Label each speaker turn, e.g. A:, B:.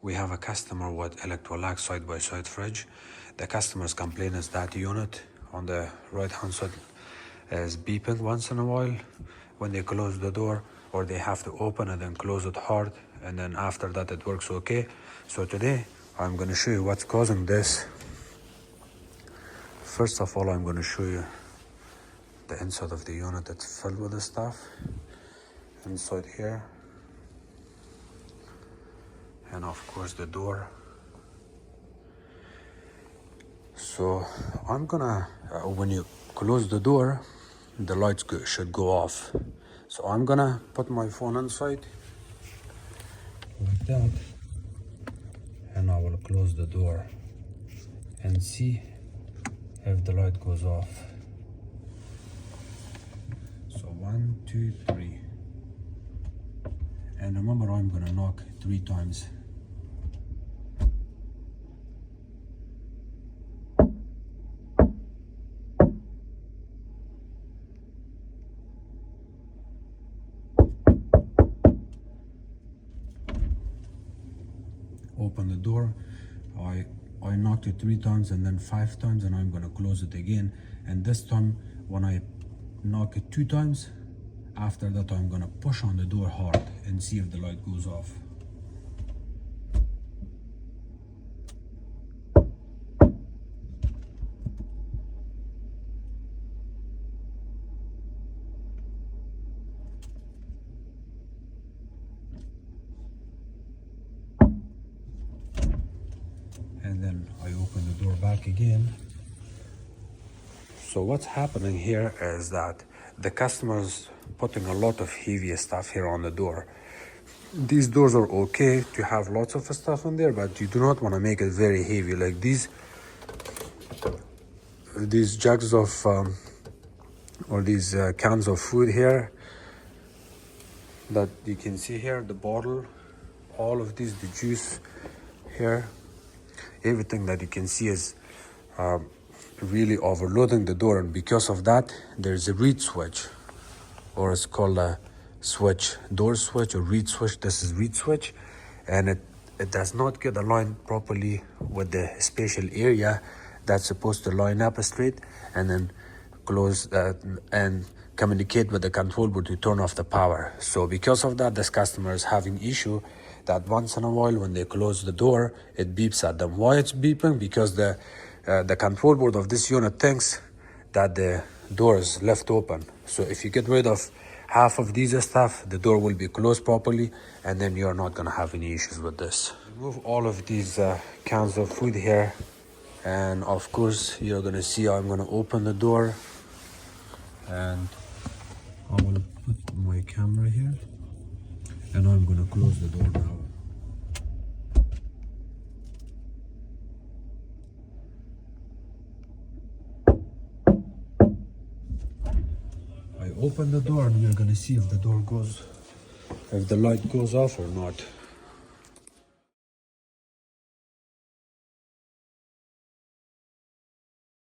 A: we have a customer with Electrolux side-by-side fridge. The customer's complaint is that unit on the right hand side is beeping once in a while when they close the door, or they have to open it and close it hard, and then after that it works okay. So today I'm going to show you what's causing this. First of all, I'm going to show you the inside of the unit. That's filled with the stuff inside here, and of course the door. So I'm gonna when you close the door, the lights should go off. So I'm gonna put my phone inside like that, and I will close the door and see if the light goes off. So 1, 2, 3, and remember, I'm gonna knock 3 times. Open the door. I knocked it 3 times and then 5 times, and I'm gonna close it again. And this time, when I knock it 2 times, after that I'm gonna push on the door hard and see if the light goes off. And then I open the door back again. So what's happening here is that the customer's putting a lot of heavy stuff here on the door. These doors are okay to have lots of stuff in there, but you do not want to make it very heavy. Like these jugs of or these cans of food here that you can see here, the bottle, all of these, the juice here, everything that you can see is really overloading the door. And because of that, there's a reed switch, or it's called a switch, door switch or reed switch. This is reed switch, and it does not get aligned properly with the spatial area that's supposed to line up straight and then close and communicate with the control board to turn off the power. So because of that, this customer is having issue that once in a while when they close the door, it beeps at them. Why it's beeping? Because the control board of this unit thinks that the door is left open. So if you get rid of half of these stuff, the door will be closed properly, and then you're not gonna have any issues with this. Remove all of these cans of food here, and of course you're gonna see I'm gonna open the door, and I will put my camera here, and I'm gonna close the door now. I open the door, and we're gonna see if the light goes off or not.